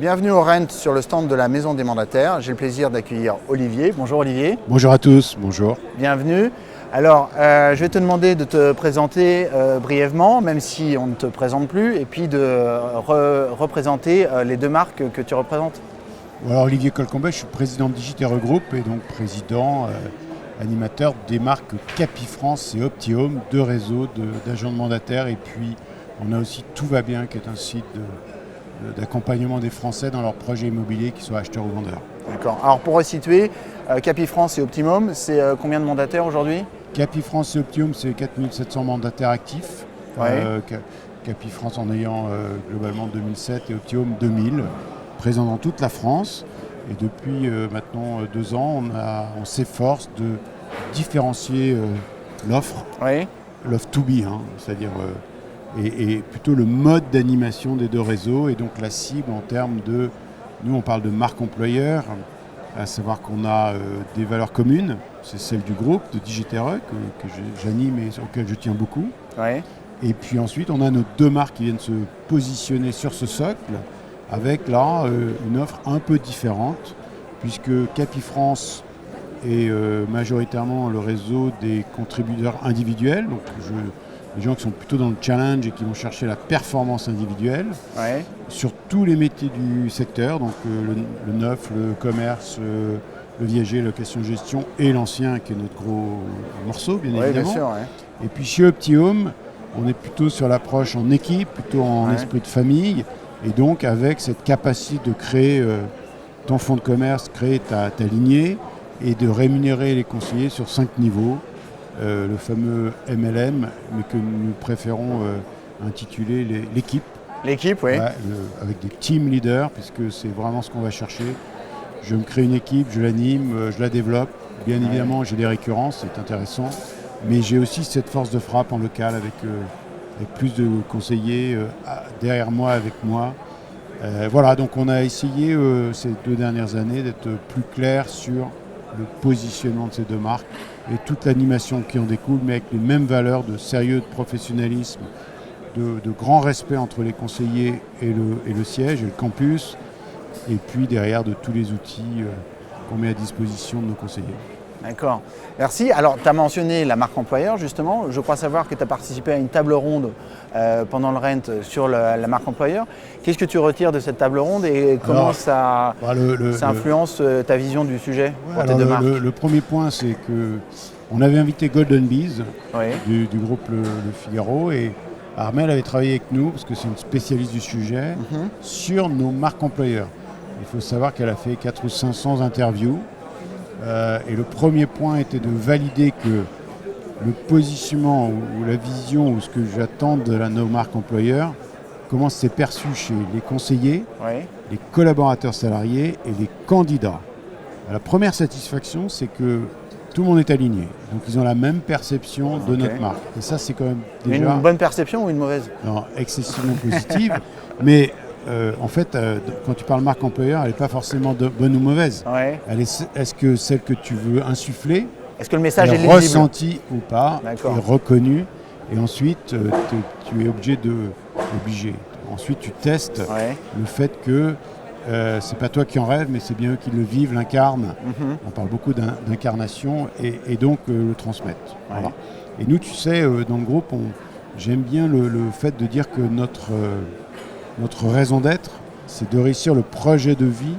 Bienvenue au Rent sur le stand de la Maison des Mandataires. J'ai le plaisir d'accueillir Olivier. Bonjour Olivier. Bonjour à tous, bonjour. Bienvenue. Alors, je vais te demander de te présenter brièvement, même si on ne te présente plus, et puis de représenter les deux marques que tu représentes. Alors, Olivier Colcombet, je suis président de Digitero Group et donc président, animateur des marques Capifrance et Optihome, deux réseaux d'agents de mandataires. Et puis, on a aussi Tout va bien, qui est un site d'accompagnement des Français dans leurs projets immobiliers, qu'ils soient acheteurs ou vendeurs. D'accord. Alors, pour resituer, Capifrance et Optihome, c'est combien de mandataires aujourd'hui ? Capifrance et Optihome, c'est 4700 mandataires actifs. Ouais. Capifrance en ayant globalement 2007 et Optihome 2000, présents dans toute la France. Et depuis maintenant 2 ans, on s'efforce de différencier l'offre, Oui. l'offre to be, c'est-à-dire et plutôt le mode d'animation des deux réseaux et donc la cible en termes de, nous on parle de marque employeur, à savoir qu'on a des valeurs communes, c'est celle du groupe de Digitero que j'anime et auquel je tiens beaucoup. Oui. Et puis ensuite on a nos deux marques qui viennent se positionner sur ce socle avec là une offre un peu différente puisque Capifrance est majoritairement le réseau des contributeurs individuels, donc les gens qui sont plutôt dans le challenge et qui vont chercher la performance individuelle sur tous les métiers du secteur, donc le neuf, le commerce, le viager, location-gestion et l'ancien qui est notre gros morceau bien évidemment. Bien sûr, Et puis chez Optihome, on est plutôt sur l'approche en équipe, plutôt en esprit de famille et donc avec cette capacité de créer ton fonds de commerce, créer ta lignée et de rémunérer les conseillers sur 5 niveaux. Le fameux MLM, mais que nous préférons intituler l'équipe. L'équipe, oui. Avec des team leaders, puisque c'est vraiment ce qu'on va chercher. Je me crée une équipe, je l'anime, je la développe. Bien évidemment, j'ai des récurrences, c'est intéressant. Mais j'ai aussi cette force de frappe en local avec plus de conseillers derrière moi, avec moi. Voilà, donc on a essayé ces 2 dernières années d'être plus clair sur le positionnement de ces deux marques et toute l'animation qui en découle, mais avec les mêmes valeurs de sérieux, de professionnalisme, de grand respect entre les conseillers et le siège et le campus, et puis derrière de tous les outils qu'on met à disposition de nos conseillers. D'accord, merci. Alors, tu as mentionné la marque employeur, justement. Je crois savoir que tu as participé à une table ronde pendant le Rent sur la marque employeur. Qu'est-ce que tu retires de cette table ronde et comment ça influence ta vision du sujet pour tes deux marques ? Le premier point, c'est qu'on avait invité Golden Bees du groupe Le Figaro et Armelle avait travaillé avec nous, parce que c'est une spécialiste du sujet, sur nos marques employeurs. Il faut savoir qu'elle a fait 400 ou 500 interviews. Et le premier point était de valider que le positionnement ou la vision ou ce que j'attends de nos marques employeurs, comment c'est perçu chez les conseillers, les collaborateurs salariés et les candidats. La première satisfaction, c'est que tout le monde est aligné. Donc ils ont la même perception de notre marque. Et ça, c'est quand même déjà... Une bonne perception ou une mauvaise ? Non, excessivement positive. Mais en fait, quand tu parles marque employeur, elle n'est pas forcément bonne ou mauvaise. Est-ce que celle que tu veux insuffler, est-ce que le message est lisible, ressentie ou pas, est reconnue, et ensuite tu es obligé. Ensuite, tu testes le fait que c'est pas toi qui en rêves, mais c'est bien eux qui le vivent, l'incarnent. On parle beaucoup d'incarnation et donc le transmettre. Voilà. Et nous, tu sais, dans le groupe, j'aime bien le fait de dire que notre raison d'être, c'est de réussir le projet de vie.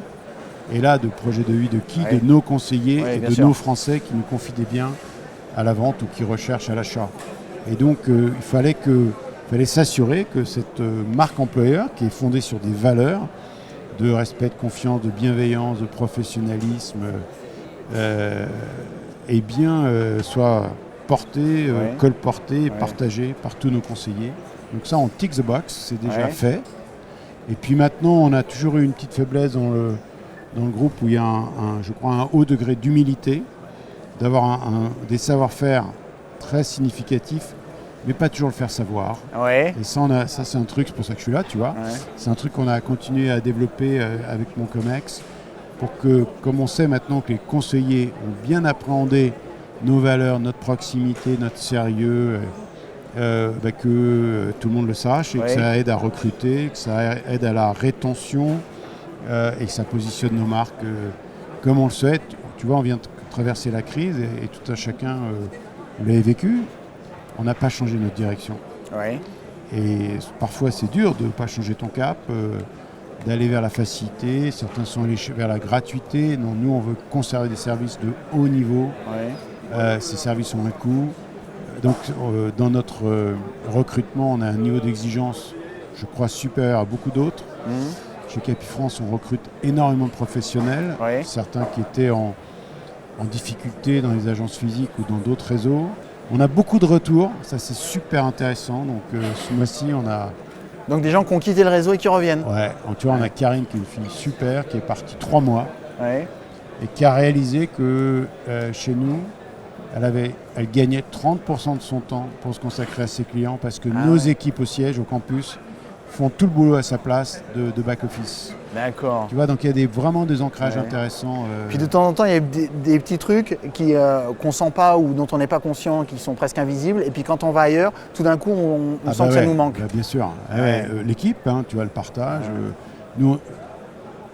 Et là, de projet de vie de qui ? De nos conseillers et de nos Français qui nous confient des biens à la vente ou qui recherchent à l'achat. Et donc, il fallait s'assurer que cette marque employeur, qui est fondée sur des valeurs de respect, de confiance, de bienveillance, de professionnalisme, soit portée, colportée et partagée par tous nos conseillers. Donc ça, on tick the box, c'est déjà fait. Et puis maintenant, on a toujours eu une petite faiblesse dans le groupe où il y a je crois, un haut degré d'humilité, d'avoir des savoir-faire très significatifs, mais pas toujours le faire savoir. Et ça, c'est un truc, c'est pour ça que je suis là, tu vois. C'est un truc qu'on a continué à développer avec mon COMEX, pour que, comme on sait maintenant que les conseillers ont bien appréhendé nos valeurs, notre proximité, notre sérieux, que tout le monde le sache et que ça aide à recruter, que ça aide à la rétention et ça positionne nos marques comme on le souhaite. Tu vois, on vient de traverser la crise et tout un chacun l'a vécu. On n'a pas changé notre direction. Ouais. Et parfois, c'est dur de ne pas changer ton cap, d'aller vers la facilité. Certains sont allés vers la gratuité. Non, nous, on veut conserver des services de haut niveau. Ouais. Ces services ont un coût. Donc, dans notre recrutement, on a un niveau d'exigence, je crois, supérieur à beaucoup d'autres. Chez Capifrance, on recrute énormément de professionnels. Ouais. Certains qui étaient en difficulté dans les agences physiques ou dans d'autres réseaux. On a beaucoup de retours, ça c'est super intéressant. Donc ce mois-ci, on a... Donc des gens qui ont quitté le réseau et qui reviennent. Ouais, tu vois, on a Karine qui est une fille super, qui est partie 3 mois et qui a réalisé que chez nous, elle gagnait 30% de son temps pour se consacrer à ses clients parce que nos équipes au siège, au campus, font tout le boulot à sa place de back-office. D'accord. Tu vois, donc il y a vraiment des ancrages intéressants. Puis de temps en temps, il y a des petits trucs qu'on ne sent pas ou dont on n'est pas conscient, qui sont presque invisibles. Et puis quand on va ailleurs, tout d'un coup, on sent que ça nous manque. Bien sûr. L'équipe, tu vois, le partage. Nous,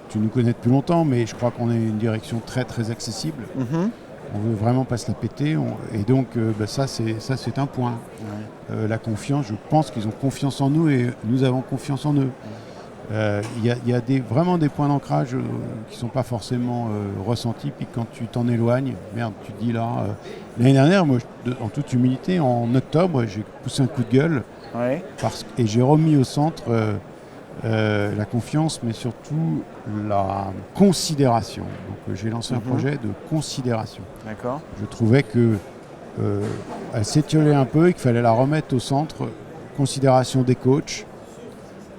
tu nous connais depuis longtemps, mais je crois qu'on est une direction très, très accessible. On ne veut vraiment pas se la péter. Et donc, ça, c'est un point. La confiance, je pense qu'ils ont confiance en nous et nous avons confiance en eux. Il y a vraiment des points d'ancrage qui ne sont pas forcément ressentis. Puis quand tu t'en éloignes, merde, tu te dis là... L'année dernière, moi, en toute humilité, en octobre, j'ai poussé un coup de gueule. Et j'ai remis au centre la confiance, mais surtout la considération. Donc j'ai lancé un projet de considération. D'accord. Je trouvais que elle s'étiolait un peu et qu'il fallait la remettre au centre. Considération des coachs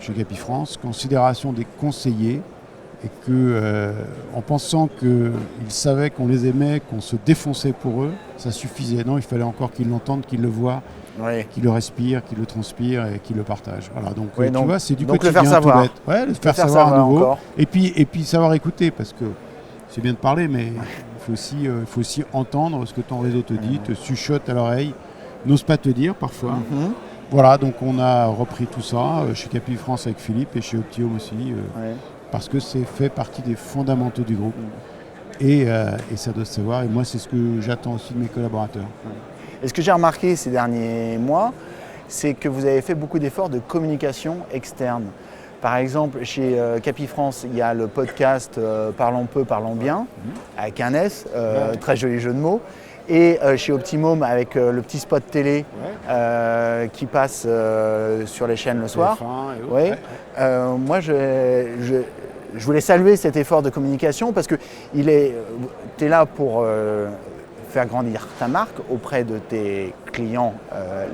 chez Capifrance, considération des conseillers, et que en pensant qu'ils savaient qu'on les aimait, qu'on se défonçait pour eux, ça suffisait. Non, il fallait encore qu'ils l'entendent, qu'ils le voient, qu'ils le respirent, qu'ils le transpirent et qu'ils le partagent. Voilà, donc tu vois, c'est du quotidien, le faire savoir. tout bête. Ouais, le faire savoir à nouveau. Encore. Et puis savoir écouter, parce que c'est bien de parler, mais il faut aussi entendre ce que ton réseau te dit, te chuchote à l'oreille, n'ose pas te dire parfois. Voilà, donc on a repris tout ça chez Capifrance avec Philippe et chez Optium aussi, parce que c'est fait partie des fondamentaux du groupe. Et ça doit se savoir, et moi c'est ce que j'attends aussi de mes collaborateurs. Et ce que j'ai remarqué ces derniers mois, c'est que vous avez fait beaucoup d'efforts de communication externe. Par exemple, chez Capifrance, il y a le podcast Parlons peu, parlons bien, avec un S, très joli jeu de mots. Et chez Optimum, avec le petit spot télé qui passe sur les chaînes le soir. Moi, je voulais saluer cet effort de communication parce que tu es là pour faire grandir ta marque auprès de tes clients,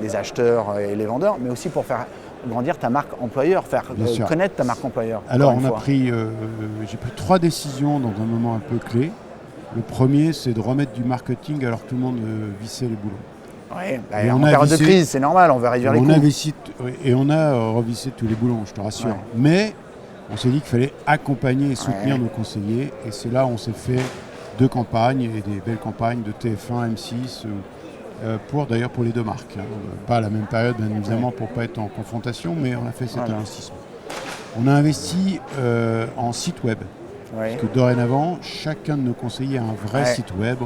les acheteurs et les vendeurs, mais aussi pour faire grandir ta marque employeur, faire connaître ta marque employeur. Alors, j'ai pris 3 décisions dans un moment un peu clé. Le premier, c'est de remettre du marketing alors que tout le monde vissait les boulons. Oui, en période de crise, c'est normal, on va réduire les coûts. Et on a revissé tous les boulons, je te rassure. Mais on s'est dit qu'il fallait accompagner et soutenir nos conseillers. Et c'est là où on s'est fait 2 campagnes, et des belles campagnes de TF1, M6, d'ailleurs pour les 2 marques. Pas à la même période, bien évidemment, pour ne pas être en confrontation, mais on a fait cet investissement. On a investi en site web. Parce que dorénavant, chacun de nos conseillers a un vrai site web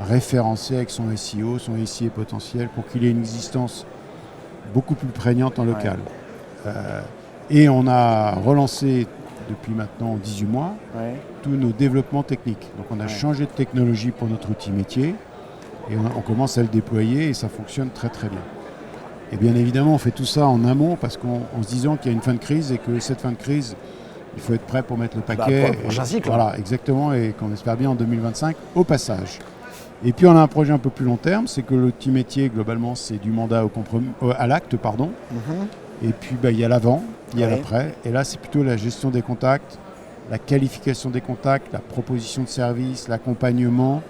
référencé avec son SEO, son SIA potentiel, pour qu'il ait une existence beaucoup plus prégnante en local. Et on a relancé depuis maintenant 18 mois tous nos développements techniques. Donc on a changé de technologie pour notre outil métier et on commence à le déployer et ça fonctionne très très bien. Et bien évidemment, on fait tout ça en amont parce qu'en se disant qu'il y a une fin de crise et que cette fin de crise, il faut être prêt pour mettre le paquet. Pour le prochain cycle. Voilà, exactement, et qu'on espère bien en 2025 au passage. Et puis on a un projet un peu plus long terme, c'est que l'outil métier, globalement, c'est du mandat à l'acte, pardon. Et puis il y a l'avant, il y a l'après. Et là, c'est plutôt la gestion des contacts, la qualification des contacts, la proposition de service, l'accompagnement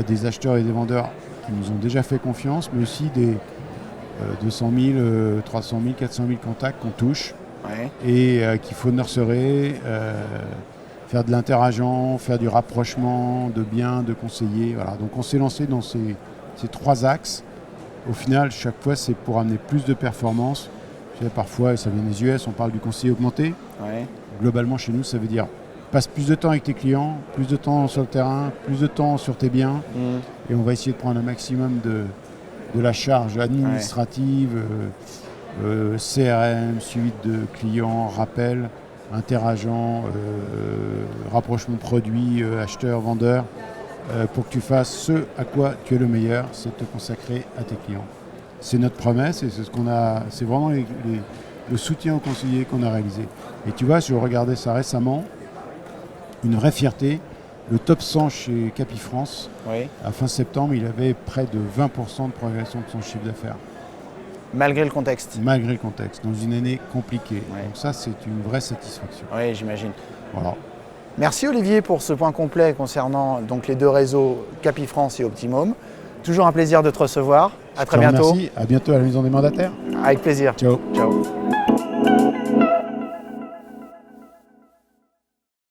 des acheteurs et des vendeurs qui nous ont déjà fait confiance, mais aussi des 200 000, 300 000, 400 000 contacts qu'on touche. Et qu'il faut nurserer, faire de l'interagent, faire du rapprochement de biens, de conseillers. Voilà. Donc on s'est lancé dans ces 3 axes. Au final, chaque fois, c'est pour amener plus de performance. Parfois, ça vient des US, on parle du conseiller augmenté. Globalement, chez nous, ça veut dire passes plus de temps avec tes clients, plus de temps sur le terrain, plus de temps sur tes biens. Et on va essayer de prendre un maximum de la charge administrative, CRM, suivi de clients, rappel, interagent, rapprochement produits, acheteurs, vendeurs, pour que tu fasses ce à quoi tu es le meilleur, c'est te consacrer à tes clients. C'est notre promesse et c'est ce qu'on a. C'est vraiment le soutien aux conseillers qu'on a réalisé. Et tu vois, je regardais ça récemment, une vraie fierté. Le top 100 chez Capifrance, à fin septembre, il avait près de 20% de progression de son chiffre d'affaires. Malgré le contexte. Malgré le contexte, dans une année compliquée. Donc ça, c'est une vraie satisfaction. Oui, j'imagine. Voilà. Merci Olivier pour ce point complet concernant donc, les deux réseaux Capifrance et Optimum. Toujours un plaisir de te recevoir. À très bientôt. Merci. À bientôt à la Maison des Mandataires. Avec plaisir. Ciao. Ciao.